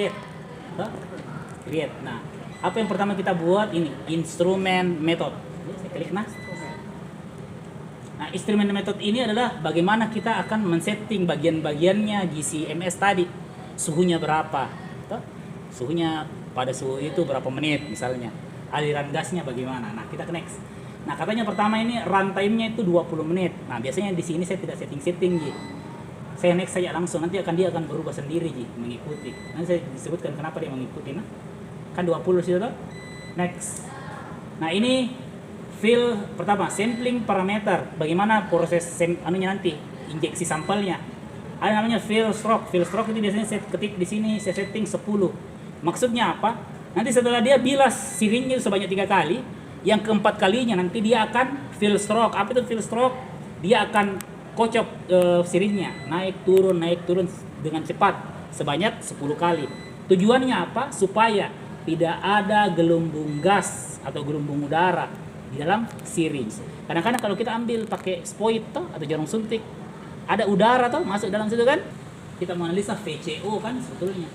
create. Create. Nah, apa yang pertama kita buat ini? Instrument method. Saya klik nah. Nah, instrument method ini adalah bagaimana kita akan men-setting bagian-bagiannya GCMS tadi. Suhunya berapa? Suhunya pada suhu itu berapa menit misalnya. Aliran gasnya bagaimana? Nah, kita ke next. Nah, katanya pertama ini runtime-nya itu 20 menit. Nah, biasanya di sini saya tidak setting-setting, Ji. Saya next saja langsung, nanti dia akan berubah sendiri, Ji, mengikuti. Nanti saya disebutkan kenapa dia mengikuti, nah. Kan 20 situ tuh. Next. Nah, ini fill pertama sampling parameter, bagaimana proses nanti injeksi sampelnya. Ada namanya fill stroke. Fill stroke itu biasanya saya ketik di sini, saya setting 10. Maksudnya apa? Nanti setelah dia bilas siringnya sebanyak 3 kali, yang keempat kalinya nanti dia akan fill stroke. Apa itu fill stroke? Dia akan kocok siringnya, naik turun dengan cepat sebanyak 10 kali. Tujuannya apa? Supaya tidak ada gelombang gas atau gelombang udara di dalam siring. Kadang-kadang kalau kita ambil pakai spoit toh atau jarum suntik, ada udara toh masuk dalam situ kan? Kita menganalisa VCO kan sebetulnya.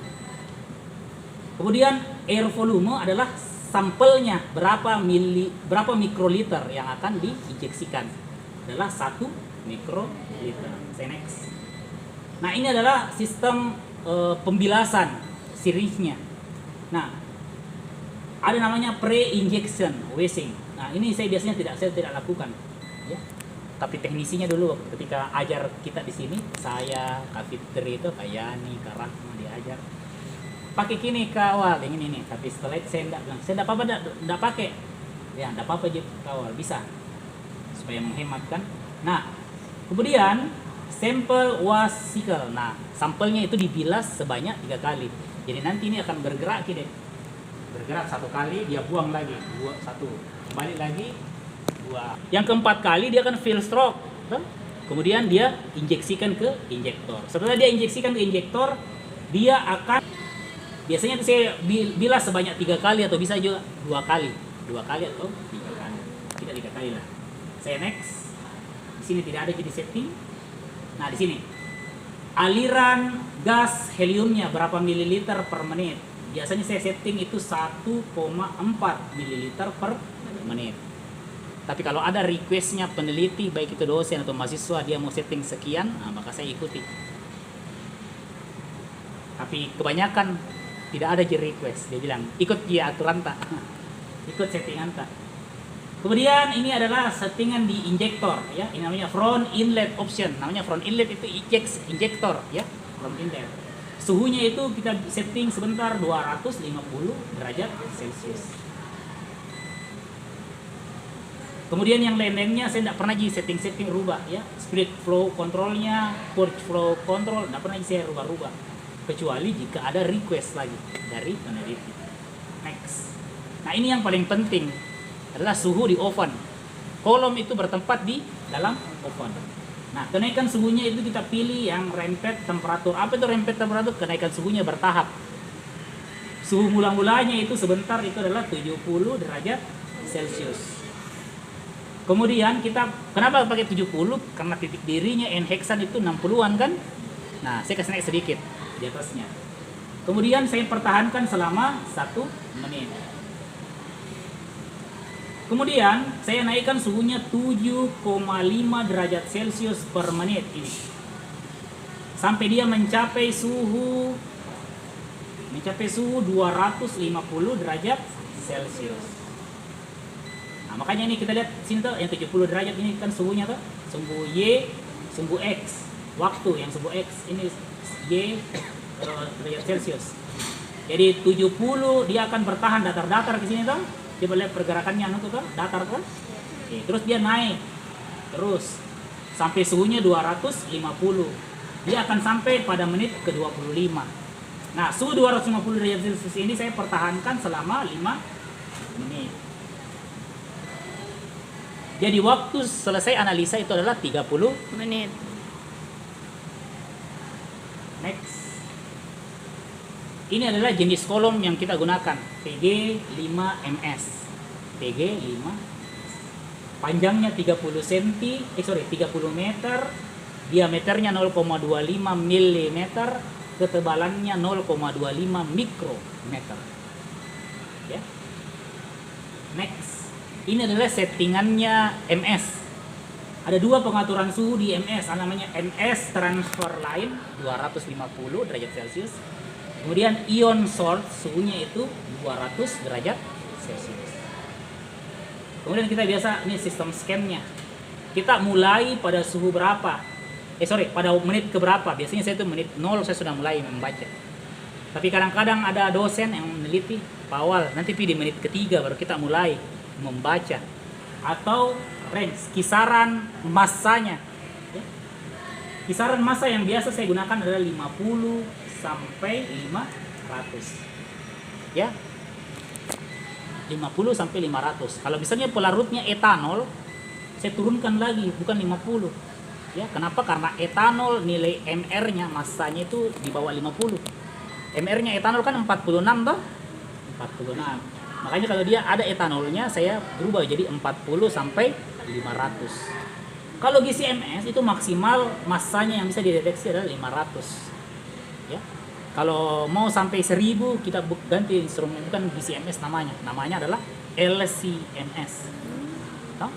Kemudian air volume adalah sampelnya berapa mikroliter yang akan diinjeksikan. Adalah 1 mikroliter. Saya next. Nah, ini adalah sistem pembilasan siringnya. Nah, ada namanya pre-injection washing. Nah, ini saya biasanya tidak lakukan, ya. Tapi teknisinya dulu ketika ajar kita di sini, saya, Kak Fitri itu, Kak Yani, Kak Rahma diajar. Pakai kini kawal ini. Tapi setelah itu saya bilang, saya enggak apa-apa enggak pakai. Ya, enggak apa-apa aja kawal, bisa. Supaya menghemat kan. Nah, kemudian sample wash cycle. Nah, sampelnya itu dibilas sebanyak 3 kali. Jadi nanti ini akan bergerak gitu. Bergerak 1 kali, dia buang lagi, 1, balik lagi 2. Yang keempat kali dia akan fill stroke, kemudian dia injeksikan ke injektor. Setelah dia injeksikan ke injektor, dia akan biasanya saya bilas sebanyak 3 kali atau bisa juga 2 kali atau 3 kali, tidak 3 kali lah. Saya next. Di sini tidak ada jadi setting. Nah, di sini aliran gas heliumnya berapa mililiter per menit. Biasanya saya setting itu 1,4 ml per menit. Tapi kalau ada requestnya peneliti, baik itu dosen atau mahasiswa, dia mau setting sekian, nah, maka saya ikuti. Tapi kebanyakan tidak ada request. Dia bilang, ikut ya aturan tak? Ikut settingan tak? Kemudian ini adalah settingan di injektor, ya. Ini namanya front inlet option. Namanya front inlet itu injektor, ya. Front inlet. Suhunya itu kita setting sebentar 250 derajat Celcius. Kemudian yang lain-lainnya saya tidak pernah setting rubah, ya. Spirit flow controlnya, purge flow control tidak pernah saya rubah-rubah. Kecuali jika ada request lagi dari peneliti. Next. Nah, ini yang paling penting adalah suhu di oven. Kolom itu bertempat di dalam oven. Nah, kenaikan suhunya itu kita pilih yang rampant temperatur. Apa itu rampant temperatur? Kenaikan suhunya bertahap. Suhu mula-mulanya itu sebentar itu adalah 70 derajat Celcius. Kemudian kita, kenapa pakai 70? Karena titik dirinya N-hexan itu 60-an kan? Nah, saya kasih naik sedikit di atasnya. Kemudian saya pertahankan selama 1 menit. Kemudian saya naikkan suhunya 7,5 derajat Celcius per menit ini. Sampai dia mencapai suhu 250 derajat Celcius. Nah, makanya ini kita lihat sini tuh yang 70 derajat ini kan suhunya tuh, sumbu Y, sumbu X. Waktu yang sumbu X ini Y derajat Celcius. Jadi 70 dia akan bertahan datar-datar di sini tuh. Coba lihat pergerakannya tuh kan, datar kan. Oke, terus dia naik terus sampai suhunya 250. Dia akan sampai pada menit ke-25. Nah, suhu 250 derajat Celcius ini saya pertahankan selama 5 menit. Jadi waktu selesai analisa itu adalah 30 menit. Next. Ini adalah jenis kolom yang kita gunakan, TG5MS. TG5 panjangnya 30 meter, diameternya 0,25 mm, ketebalannya 0,25 mikrometer. Ya. Next, ini adalah settingannya MS. Ada dua pengaturan suhu di MS, namanya MS transfer line 250 derajat Celcius. Kemudian ion source suhunya itu 200 derajat Celcius. Kemudian kita biasa ini sistem scan-nya. Kita mulai pada suhu berapa? Pada menit ke berapa? Biasanya saya itu menit 0 saya sudah mulai membaca. Tapi kadang-kadang ada dosen yang meneliti Pak Awal, nanti di menit ketiga baru kita mulai membaca. Atau range, kisaran massanya. Ya. Kisaran massa yang biasa saya gunakan adalah 50 sampai 500. Ya. 50 sampai 500. Kalau misalnya pelarutnya etanol, saya turunkan lagi, bukan 50. Ya, kenapa? Karena etanol nilai MR-nya massanya itu di bawah 50. MR-nya etanol kan 46 toh? 46. Makanya kalau dia ada etanolnya saya berubah jadi 40 sampai 500. Kalau GCMS itu maksimal massanya yang bisa dideteksi adalah 500. Ya. Kalau mau sampai 1000 kita ganti instrumen, bukan GCMS namanya adalah LCMS. Tahu?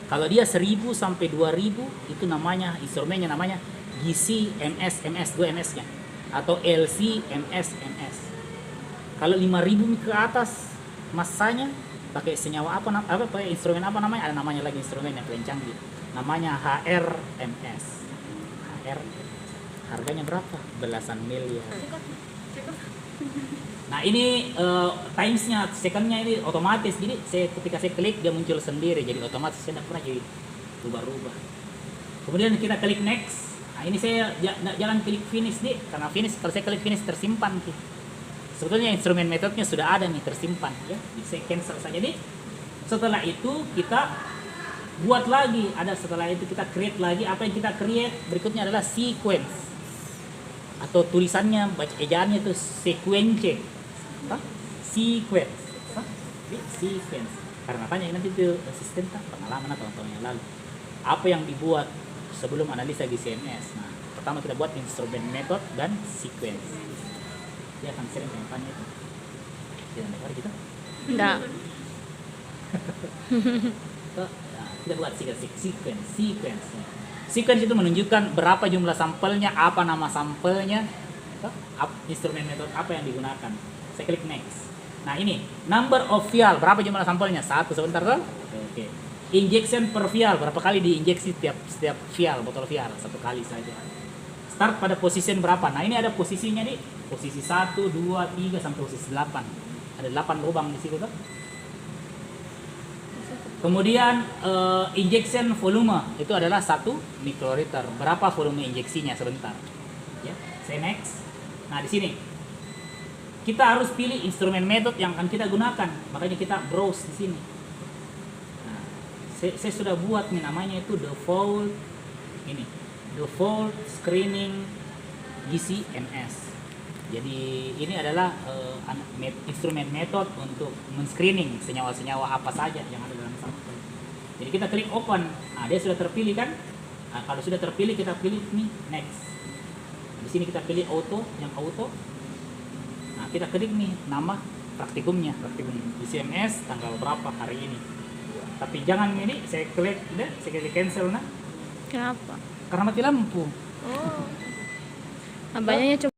Kalau dia 1000 sampai 2000 itu namanya instrumennya namanya GCMS, MS 2 MS-nya atau LCMS MS. Kalau 5000 ke atas massanya pakai senyawa pakai instrumen apa namanya? Ada namanya lagi instrumen yang paling canggih. Namanya HRMS. Harganya berapa? Belasan miliar. Nah ini timesnya, secondnya ini otomatis. Jadi ketika saya klik dia muncul sendiri. Jadi otomatis saya tidak pernah jadi rubah-rubah. Kemudian kita klik next. Nah ini saya jangan klik finish nih, karena finish kalau saya klik finish tersimpan nih. Sebetulnya instrumen metodenya sudah ada nih tersimpan. Ya, jadi saya cancel saja nih. Setelah itu kita buat lagi. Setelah itu kita create lagi. Apa yang kita create berikutnya adalah sequence. Atau tulisannya baca ejaannya itu sequence. Sequence. Sequence. Karena tanya nanti itu asisten pengalaman tahun-tahun yang lalu. Apa yang dibuat sebelum analisa GCMS. Nah, pertama kita buat instrumen method dan sequence. Dia akan sering tanya itu. Jangan dengar gitu. Enggak. Kita buat sequence. Sequence itu menunjukkan berapa jumlah sampelnya, apa nama sampelnya, instrumen metode apa yang digunakan. Saya klik next. Nah ini number of vial, berapa jumlah sampelnya? 1 sebentar kan? Oke. Injection per vial, berapa kali diinjeksi setiap vial, botol vial? 1 kali saja. Start pada position berapa? Nah ini ada posisinya nih, posisi 1, 2, 3 sampai posisi 8. Ada 8 lubang di situ kan? Kemudian injection volume itu adalah 1 mikroliter. Berapa volume injeksinya sebentar? Ya, saya next. Nah di sini kita harus pilih instrumen method yang akan kita gunakan. Makanya kita browse di sini. Nah, saya sudah buat nih namanya itu default screening GCMS. Jadi ini adalah instrumen metode untuk men-screening senyawa-senyawa apa saja yang ada dalam sampel. Jadi kita klik open. Nah, dia sudah terpilih kan? Nah, kalau sudah terpilih kita pilih nih next. Di sini kita pilih auto, yang auto. Nah, kita klik nih nama praktikum GCMS tanggal berapa hari ini. Tapi jangan ini saya klik cancel nah. Kenapa? Karena mati lampu. Oh. Abangnya coba.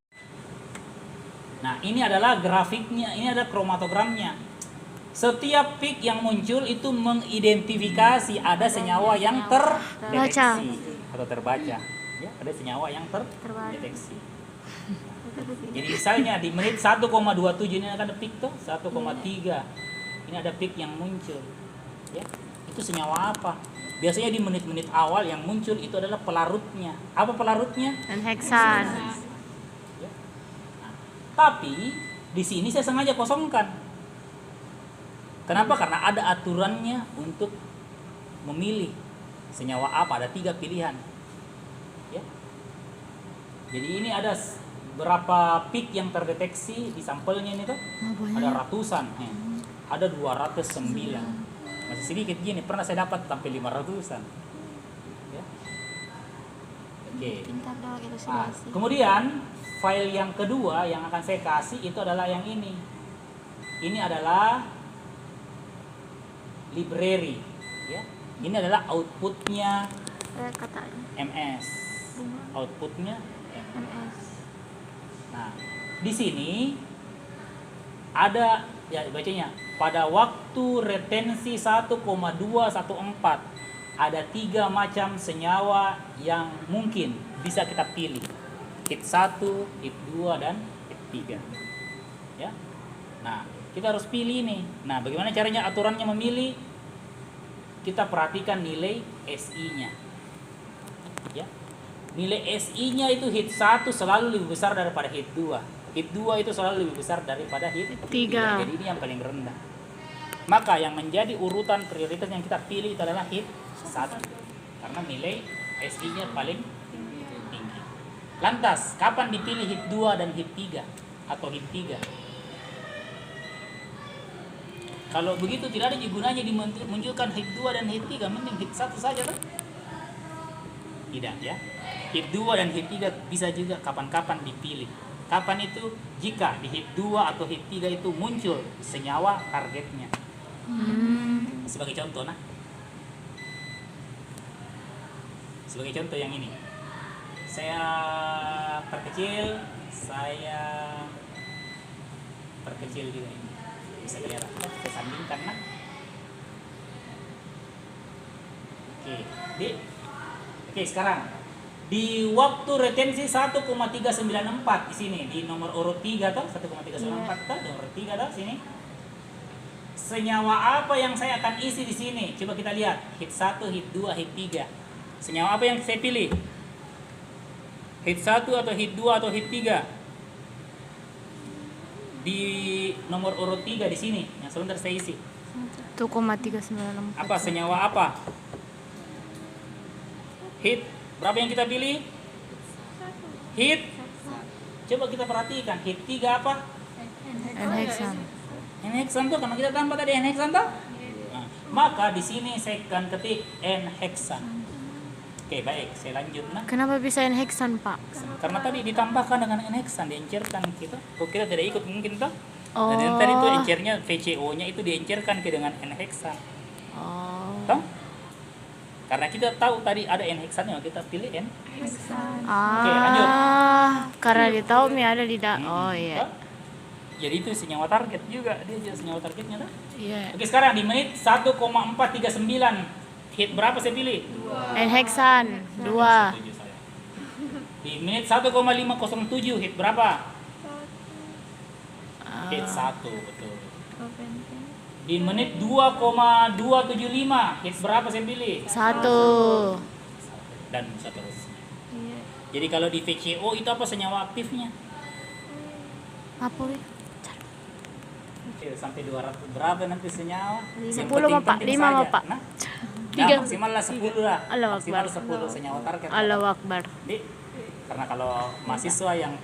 Nah, ini adalah grafiknya, ini ada kromatogramnya. Setiap peak yang muncul itu mengidentifikasi ada senyawa yang terdeteksi atau terbaca. Ya, ada senyawa yang terdeteksi. Jadi misalnya di menit 1,27 ini ada peak tuh, 1,3. Ini ada peak yang muncul. Ya, itu senyawa apa? Biasanya di menit-menit awal yang muncul itu adalah pelarutnya. Apa pelarutnya? Heksan. Tapi di sini saya sengaja kosongkan. Kenapa? Karena ada aturannya untuk memilih senyawa apa. Ada 3 pilihan. Ya. Jadi ini ada berapa peak yang terdeteksi di sampelnya ini tuh? Ada ratusan. Ada 209. Masih sedikit gini. Pernah saya dapat sampai 500-an. Ya. Oke. Pintar dong Nah, elusidasi. kemudian file yang kedua yang akan saya kasih itu adalah yang ini. Ini adalah library, ya. Ini adalah outputnya Katanya. MS. Outputnya MS. MS. Nah, di sini ada ya bacanya pada waktu retensi 1,214 ada 3 macam senyawa yang mungkin bisa kita pilih. HIT 1, HIT 2 dan HIT 3. Ya. Nah, kita harus pilih nih. Nah, bagaimana caranya aturannya memilih? Kita perhatikan nilai SI-nya. Ya. Nilai SI-nya itu HIT 1 selalu lebih besar daripada HIT 2. HIT 2 itu selalu lebih besar daripada HIT 3. 3. Jadi ini yang paling rendah. Maka yang menjadi urutan prioritas yang kita pilih itu adalah HIT 1. Karena nilai SI-nya paling tinggi. Lantas, kapan dipilih HIT 2 dan HIT 3 atau HIT 3? Kalau begitu tidak ada gunanya dimunculkan HIT 2 dan HIT 3, mending HIT 1 saja kan? Tidak ya. HIT 2 dan HIT 3 bisa juga kapan-kapan dipilih. Kapan itu? Jika di HIT 2 atau HIT 3 itu muncul senyawa targetnya. Sebagai contoh nah. Sebagai contoh yang ini. Saya perkecil juga ini. Bisa lihat, saya sandingkan nah. Oke, sekarang di waktu retensi 1,394 di sini di nomor urut 3 toh 1,394 toh nomor 3 toh sini. Senyawa apa yang saya akan isi di sini? Coba kita lihat. HIT 1, HIT 2, HIT 3. Senyawa apa yang saya pilih? HIT 1 atau HIT 2 atau HIT 3? Di nomor urut 3 di sini yang sebentar saya isi. 1,394. Apa senyawa apa? HIT berapa yang kita pilih? HIT. Coba kita perhatikan HIT 3 apa? N-hexan. N-hexan tuh karena kita tambah tadi N-hexan tuh. Nah, maka di sini saya akan ketik N-hexan. Oke, baik, saya lanjut nah. Kenapa bisa N-hexan, Pak? Karena tadi ditambahkan dengan N-hexan, diencerkan kita. Kok kita tidak ikut mungkin toh? Oh. Dan tadi itu encernya VCO-nya itu diencerkan ke dengan N-hexan. Oh. Toh? Karena kita tahu tadi ada N-hexannya, kita pilih N. Oke, lanjut. Karena dia tahu mi ada di oh iya. Toh? Jadi itu senyawa target juga, dia juga senyawa targetnya toh. Iya. Oke, sekarang di menit 1,439 hit berapa saya pilih? N-hexan 2. Setuju saya. Di menit 1,507 hit berapa? Hit 1, betul. Di menit 2,275 hit berapa saya pilih? 1. Dan seterusnya. Jadi kalau di VCO itu apa senyawa aktifnya? Apa ya? Oke, sampai 200 berapa nanti senyawa? 10 Yang Pak, penting 5 saja. Pak. Nah, 3. maksimal lah 10 lah. Allahu Maksimal Akbar. 10 senyawa target. Allahu Akbar. Karena kalau mahasiswa yang